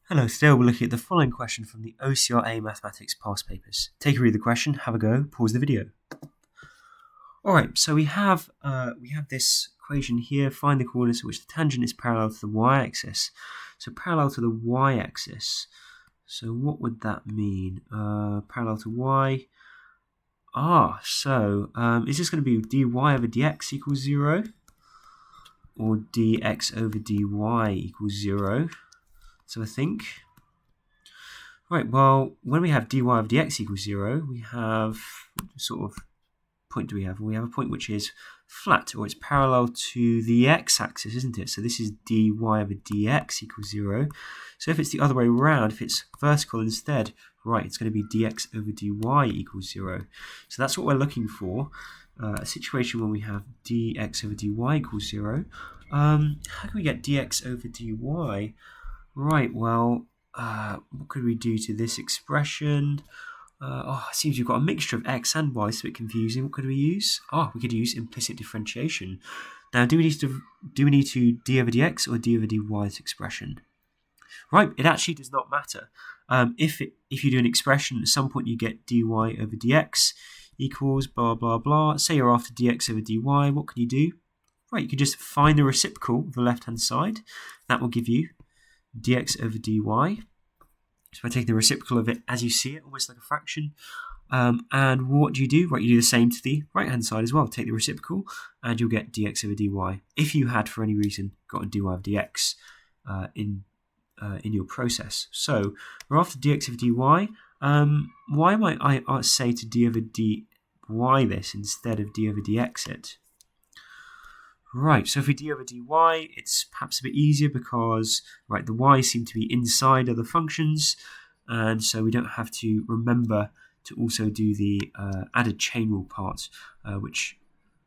Hello, today we'll be looking at the following question from the OCR Mathematics past papers. Take a read of the question, have a go, pause the video. Alright, so we have this equation here, find the coordinates at which the tangent is parallel to the y-axis. So parallel to the y-axis. So what would that mean? Parallel to y. Is this going to be dy over dx equals 0? Or dx over dy equals 0? So I think, right, well, when we have dy of dx equals 0, we have, what sort of point do we have? We have a point which is flat, or it's parallel to the x-axis, isn't it? So this is dy over dx equals 0. So if it's the other way around, if it's vertical instead, right, it's going to be dx over dy equals 0. So that's what we're looking for, a situation where we have dx over dy equals 0. How can we get dx over dy? Right, well, what could we do to this expression? It seems we've got a mixture of x and y, it's a bit confusing. What could we use? We could use implicit differentiation. Now, do we need to d over dx or d over dy this expression? Right, it actually does not matter. If you do an expression, at some point you get dy over dx equals blah, blah, blah. Say you're after dx over dy, what can you do? Right, you can just find the reciprocal of the left-hand side. That will give you dx over dy. So I take the reciprocal of it as you see it, almost like a fraction. And what do? Right, you do the same to the right-hand side as well. Take the reciprocal, and you'll get dx over dy. If you had, for any reason, got a dy over dx in your process. So we're after dx over dy. Why might I say to d over dy this instead of d over dx it? Right, so if we d over dy, it's perhaps a bit easier because, right, the y's seem to be inside other functions, and so we don't have to remember to also do the added chain rule part, which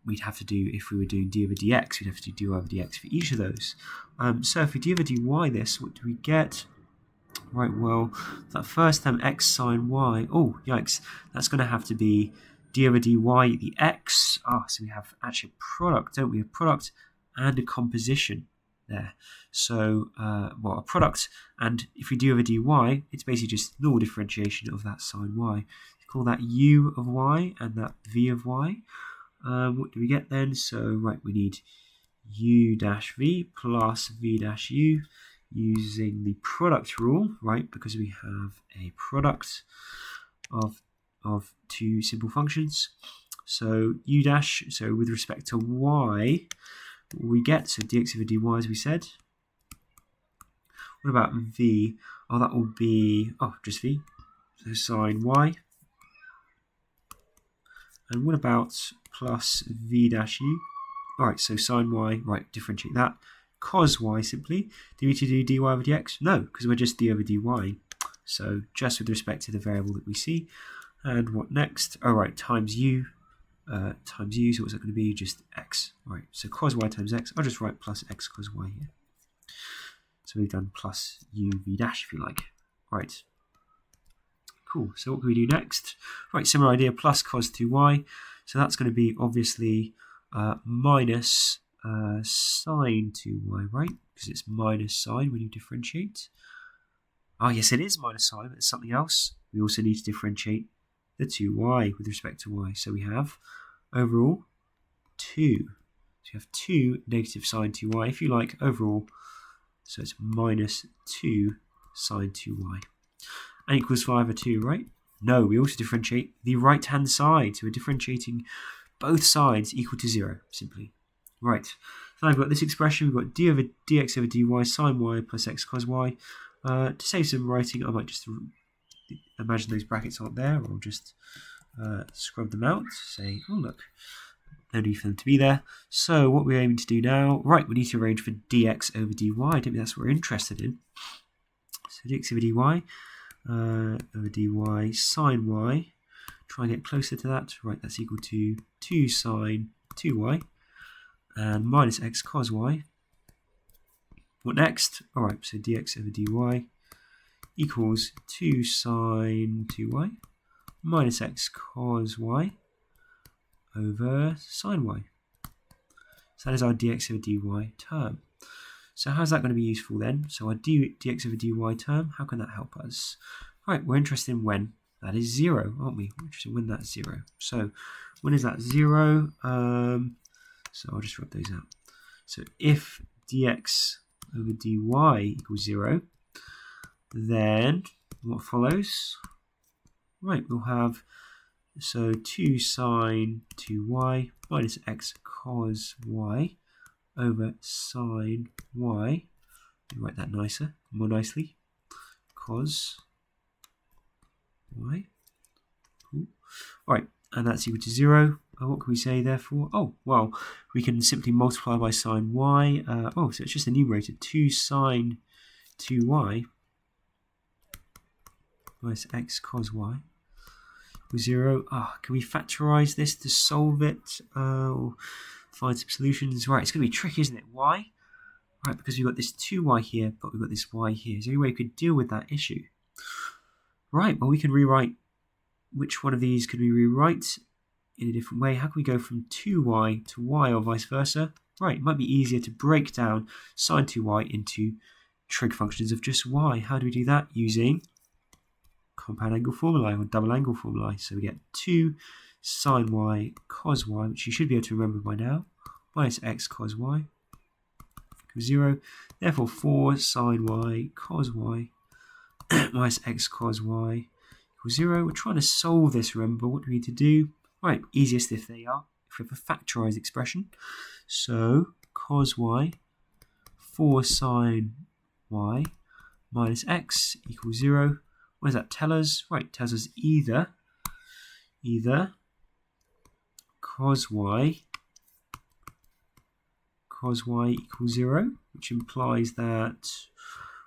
we'd have to do if we were doing d over dx. We'd have to do d over dx for each of those. So if we d over dy this, what do we get? Right, well, that first term x sine y, oh, yikes, that's going to have to be d over dy, the x. So we have actually a product, don't we? A product and a composition there. So, a product, and if we do over dy, it's basically just normal differentiation of that sine y. We call that u of y and that v of y. What do we get then? So, right, we need u dash v plus v dash u using the product rule, right? Because we have a product of two simple functions. So u dash, so with respect to y, we get, so dx over dy as we said. What about v? That will be, just v, so sine y. And what about plus v dash u? Alright, so sine y, right, differentiate that. Cos y simply. Do we need to do dy over dx? No, because we're just d over dy. So just with respect to the variable that we see. And what next? Times u. So what's that going to be? Just x. Right, so cos y times x. I'll just write plus x cos y here. So we've done plus u v dash, if you like. Right. Cool. So what can we do next? Right, similar idea, plus cos 2y. So that's going to be obviously minus sine 2y, right? Because it's minus sine when you differentiate. Yes, it is minus sine, but it's something else. We also need to differentiate the 2y with respect to y. So we have overall 2. So you have 2 negative sine 2y, if you like, overall. So it's minus 2 sine 2y. And equals 5 over 2, right? No, we also differentiate the right-hand side. So we're differentiating both sides equal to 0, simply. Right. So I've got this expression. We've got d over dx over dy sine y plus x cos y. To save some writing, I might just imagine those brackets aren't there, or just scrub them out. Say, oh look, no need for them to be there. So what we're aiming to do now, right, we need to arrange for dx over dy. I don't think that's what we're interested in. So dx over dy over dy sine y. Try and get closer to that. Right, that's equal to 2 sine 2y and minus x cos y. What next? Alright, so dx over dy equals 2 sine 2y minus x cos y over sine y. So that is our dx over dy term. So how's that going to be useful then? So our dx over dy term, how can that help us? Right, we're interested in when that is 0, aren't we? We're interested in when that's 0. So when is that 0? So I'll just write those out. So if dx over dy equals 0, then what follows? Right, we'll have, so 2 sine 2y minus x cos y over sine y. Let me write that more nicely. Cos y. Cool. Alright, and that's equal to 0. What can we say therefore? Oh, well, we can simply multiply by sine y. So it's just a numerator. 2 sine 2y minus x cos y equals 0. Can we factorize this to solve it? Or find some solutions? Right, it's going to be tricky, isn't it? Why? Right, because we've got this 2y here, but we've got this y here. Is there any way we could deal with that issue? Right, well, we can rewrite. Which one of these could we rewrite in a different way? How can we go from 2y to y or vice versa? Right, it might be easier to break down sine 2y into trig functions of just y. How do we do that? Using compound angle formulae or double angle formulae. So we get 2 sine y cos y, which you should be able to remember by now, minus x cos y equals 0. Therefore, 4 sine y cos y minus x cos y equals 0. We're trying to solve this, remember. What do we need to do? Right, easiest if we have a factorized expression. So cos y, 4 sine y minus x equals 0. What does that tell us? Right, it tells us either cos y equals 0, which implies that,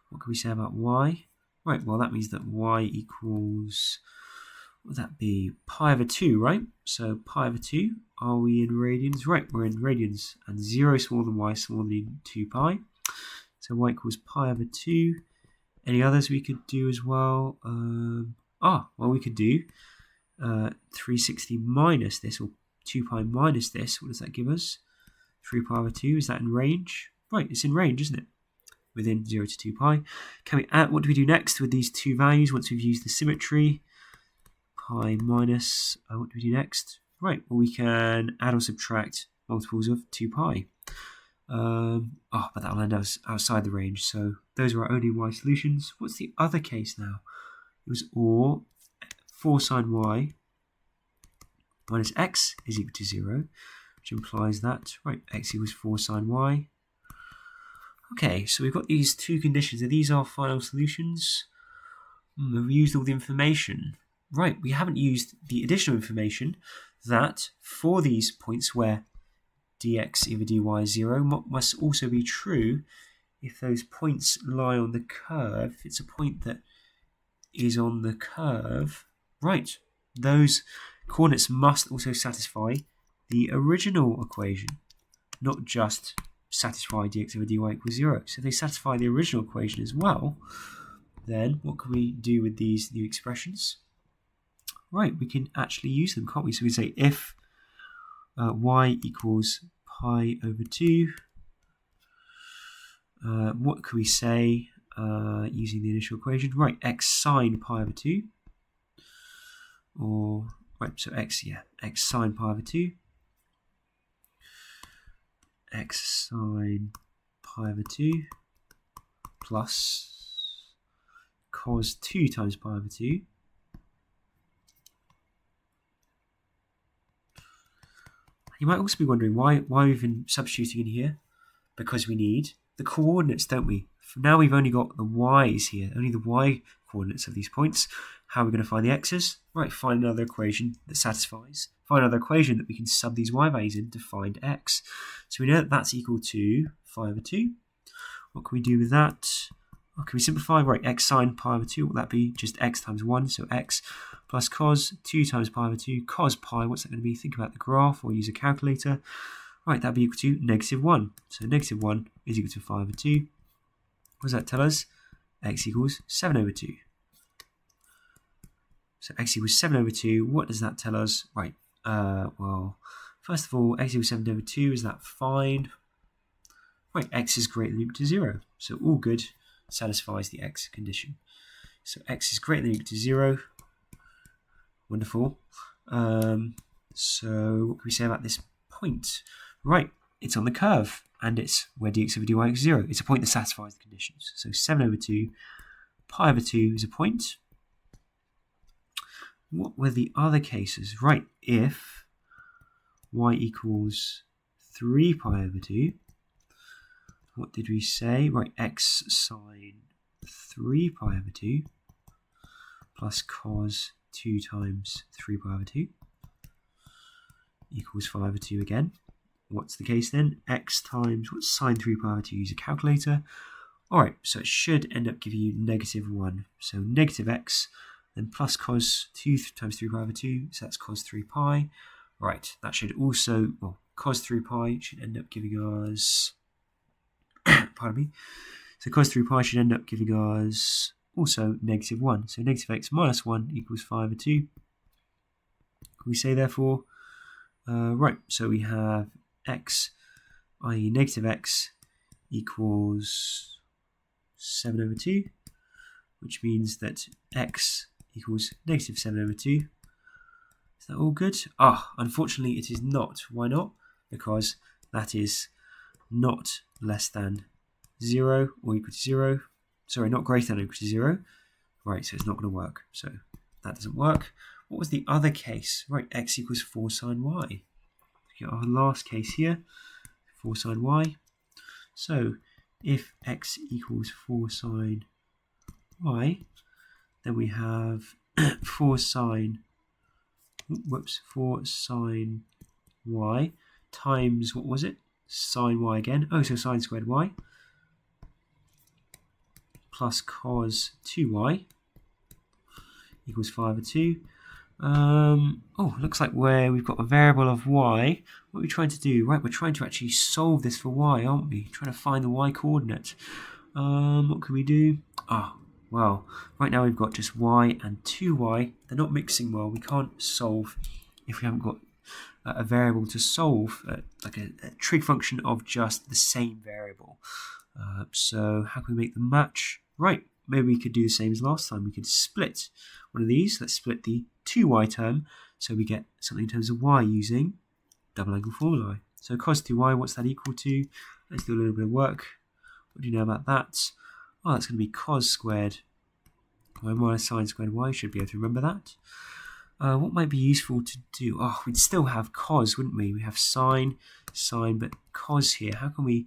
what can we say about y? Right, well, that means that y equals, what would that be? Pi over 2, right? So pi over 2, are we in radians? Right, we're in radians, and 0 is smaller than y, smaller than 2 pi. So y equals pi over 2. Any others we could do as well? Well, we could do 360 minus this, or 2 pi minus this. What does that give us? 3 pi over 2. Is that in range? Right, it's in range, isn't it? Within 0 to 2 pi. Can we add? What do we do next with these two values once we've used the symmetry? Pi minus, what do we do next? Right, well, we can add or subtract multiples of 2 pi. But that'll end us outside the range, so those are our only y solutions. What's the other case now? It was or 4 sine y minus x is equal to 0, which implies that, right, x equals 4 sine y. Okay, so we've got these two conditions. Are these our final solutions? We've used all the information. Right, we haven't used the additional information that for these points where dx over dy is 0 must also be true if those points lie on the curve. If it's a point that is on the curve, right, those coordinates must also satisfy the original equation, not just satisfy dx over dy equals 0. So if they satisfy the original equation as well, then what can we do with these new expressions? Right, we can actually use them, can't we? So we say if y equals pi over 2, what can we say using the initial equation? Right, x sine pi over 2, or, right, so x sine pi over 2, x sine pi over 2 plus cos 2 times pi over 2 . You might also be wondering why we've been substituting in here, because we need the coordinates, don't we? Now we've only got the y's here, only the y coordinates of these points. How are we going to find the x's? Right, find another equation that satisfies. Find another equation that we can sub these y values in to find x. So we know that that's equal to 5 over 2. What can we do with that? Can we simplify? Right, x sine pi over 2, what would that be? Just x times 1, so x plus cos 2 times pi over 2. Cos pi, what's that going to be? Think about the graph or use a calculator. Right, that'd be equal to -1. So -1 is equal to 5 over 2. What does that tell us? X equals 7 over 2. So x equals 7 over 2. What does that tell us? Right, well, first of all, x equals 7 over 2. Is that fine? Right, x is greater than or equal to 0. So all good, satisfies the x condition. So x is greater than or equal to 0. Wonderful. So what can we say about this point? Right, it's on the curve, and it's where dx over dy equals 0. It's a point that satisfies the conditions. So 7 over 2, pi over 2 is a point. What were the other cases? Right, if y equals 3 pi over 2, what did we say? Right, x sine 3 pi over 2 plus cos 2 times 3 pi over 2 equals 5 over 2 again. What's the case then? X times, what's sine 3 pi over 2? Use a calculator. Alright, so it should end up giving you negative 1. So negative x, then plus cos 2 times 3 pi over 2, so that's cos 3 pi. Right, that should also, well, cos 3 pi should end up giving us, pardon me, so cos 3 pi should end up giving us also negative 1. So negative x minus 1 equals 5 over 2. Can we say therefore, right, so we have x, i.e. negative x, equals 7 over 2, which means that x equals negative 7 over 2. Is that all good? Unfortunately it is not. Why not? Because that is not less than 0 or equal to 0. Sorry, not greater than or equal to 0. Right, so it's not going to work. So that doesn't work. What was the other case? Right, x equals 4 sine y. Our last case here, 4 sine y. So if x equals 4 sine y, then we have 4 sine y times, what was it? Sine y again. Oh, so sine squared y plus cos 2y equals 5 over 2. Looks like we've got a variable of y. What are we trying to do? Right, we're trying to actually solve this for y, aren't we? Trying to find the y coordinate. What can we do? Well, right now we've got just y and 2y. They're not mixing well. We can't solve if we haven't got a variable to solve, like a trig function of just the same variable. So how can we make them match? Right, maybe we could do the same as last time. We could split one of these. Let's split the 2y term so we get something in terms of y using double angle formulae. So cos 2y, what's that equal to? Let's do a little bit of work. What do you know about that? That's going to be cos squared y minus sine squared y. Should be able to remember that. What might be useful to do? We'd still have cos, wouldn't we? We have sine, but cos here. How can we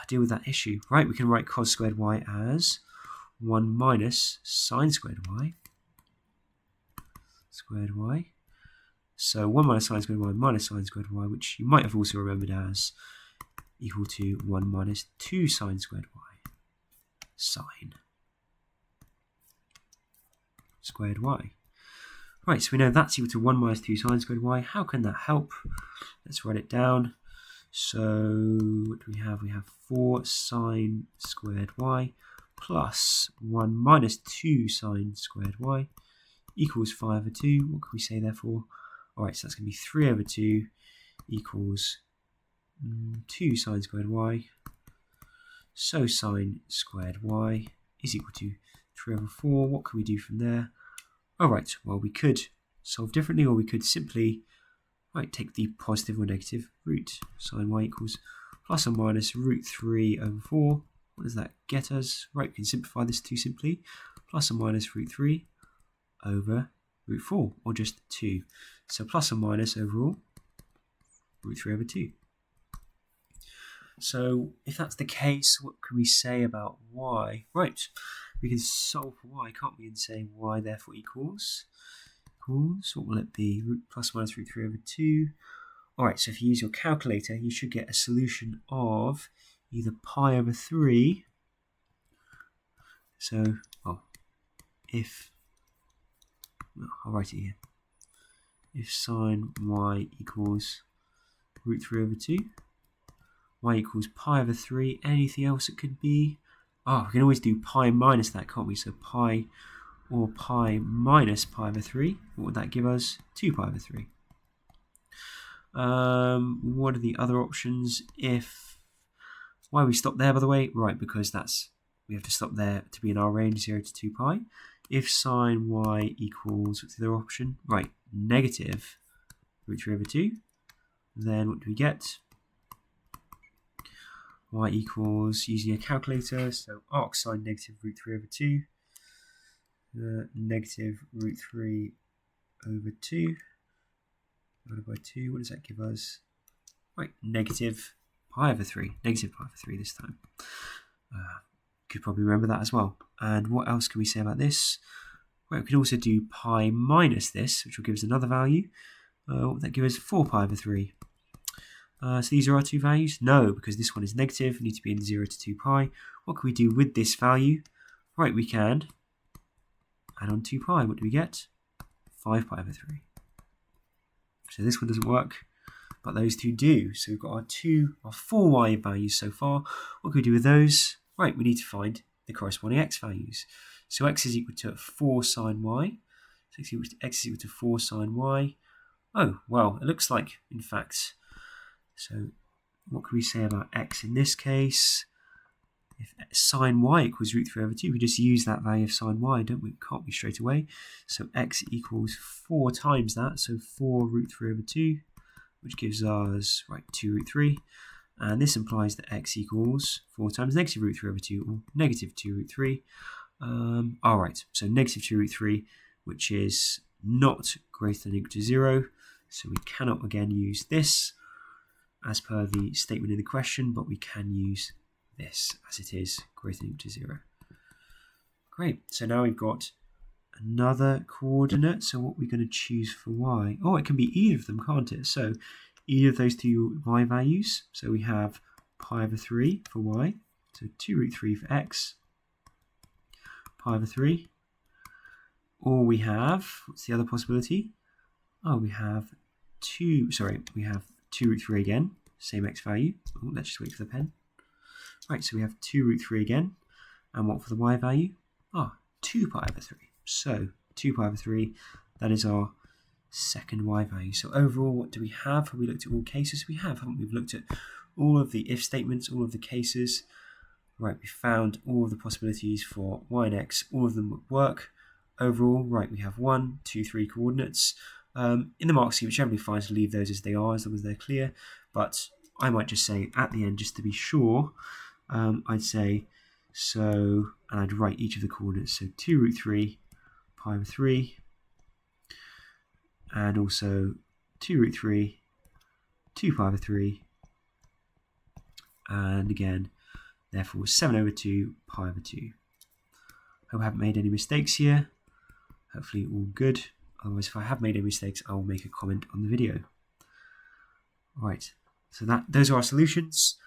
deal with that issue? Right, we can write cos squared y as 1 minus sine squared y. So 1 minus sine squared y minus sine squared y, which you might have also remembered as equal to 1 minus 2 sine squared y. Sine squared y. Right, so we know that's equal to 1 minus 2 sine squared y. How can that help? Let's write it down. So what do we have? We have 4 sine squared y plus 1 minus 2 sine squared y equals 5 over 2. What can we say therefore? Alright, so that's going to be 3 over 2 equals 2 sine squared y. So sine squared y is equal to 3 over 4. What can we do from there? Alright, well we could solve differently, or we could simply take the positive or negative root. Sine y equals plus or minus root 3 over 4. What does that get us? Right, we can simplify this too simply. Plus or minus root 3 over root 4, or just 2. So plus or minus overall root 3 over 2. So if that's the case, what can we say about y? Right, we can solve for y, can't we, and say y therefore equals, what will it be? Root plus minus root 3 over 2. Alright, so if you use your calculator, you should get a solution of either pi over 3. So, I'll write it here. If sine y equals root 3 over 2, y equals pi over 3, anything else it could be? We can always do pi minus that, can't we? So pi or pi minus pi over 3. What would that give us? 2 pi over 3. What are the other options? If Why we stop there, by the way? Right, because we have to stop there to be in our range 0 to 2 pi. If sine y equals, what's the other option? Right, negative root 3 over 2. Then what do we get? Y equals, using a calculator, so arc sine negative root 3 over 2. Negative root 3 over 2 divided by 2. What does that give us? Right, negative pi over 3. Negative pi over 3 this time. Could probably remember that as well. And what else can we say about this? Well, we could also do pi minus this, which will give us another value. What would that give us? 4 pi over 3. So these are our two values? No, because this one is negative. We need to be in 0 to 2 pi. What can we do with this value? Right, we can add on 2 pi. What do we get? 5 pi over 3. So this one doesn't work, but those two do. So we've got our 4 y values so far. What can we do with those? Right, we need to find the corresponding x values. So x is equal to 4 sine y. So x is equal to 4 sine y. Oh, well, it looks like, in fact, so what can we say about x in this case? If sine y equals root 3 over 2, we just use that value of sine y, don't we? Can't we straight away? So x equals 4 times that, so 4 root 3 over 2, which gives us, right, 2 root 3. And this implies that x equals 4 times negative root 3 over 2, or negative 2 root 3. Alright, so negative 2 root 3, which is not greater than or equal to 0. So we cannot, again, use this as per the statement in the question, but we can use this as it is greater than or equal to 0. Great, so now we've got another coordinate. So what are we going to choose for y? Oh, it can be either of them, can't it? So either of those two y values. So we have pi over 3 for y, so 2 root 3 for x, pi over 3. Or we have, what's the other possibility? Oh, we have 2 root 3 again, same x value. Oh, let's just wait for the pen. Right, so we have 2 root 3 again. And what for the y value? 2 pi over 3. So 2 pi over 3, that is our second y value. So overall, what do we have? Have we looked at all cases? We have, haven't we? We've looked at all of the if statements, all of the cases. Right, we found all of the possibilities for y and x. All of them would work. Overall, right, we have 1, 2, 3 coordinates. In the mark scheme, it's generally fine to leave those as they are, as long as they're clear. But I might just say at the end, just to be sure, I'd say, so, and I'd write each of the coordinates. So 2 root 3, pi over 3, and also 2 root 3, 2 pi over 3, and again, therefore 7 over 2, pi over 2. Hope I haven't made any mistakes here. Hopefully all good. Otherwise, if I have made any mistakes, I will make a comment on the video. Right, so those are our solutions.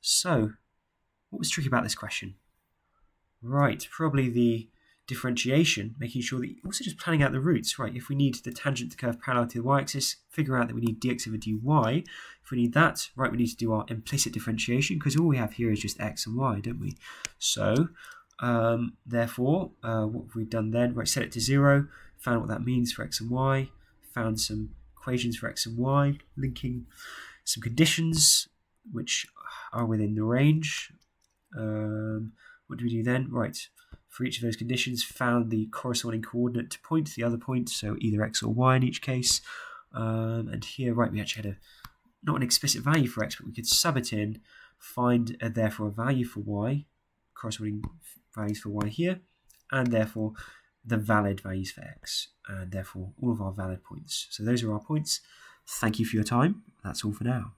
So, what was tricky about this question? Right, probably the differentiation, making sure that you're also just planning out the roots. Right, if we need the tangent to curve parallel to the y-axis, figure out that we need dx over dy. If we need that, right, we need to do our implicit differentiation, because all we have here is just x and y, don't we? So, therefore, what have we done then? Right, set it to 0, found what that means for x and y, found some equations for x and y, linking some conditions which are within the range. What do we do then? Right, for each of those conditions, found the corresponding coordinate to point to the other point, so either x or y in each case. And here, right, we actually had not an explicit value for x, but we could sub it in, find therefore a value for y, corresponding values for y here, and therefore the valid values for x, and therefore all of our valid points. So those are our points. Thank you for your time. That's all for now.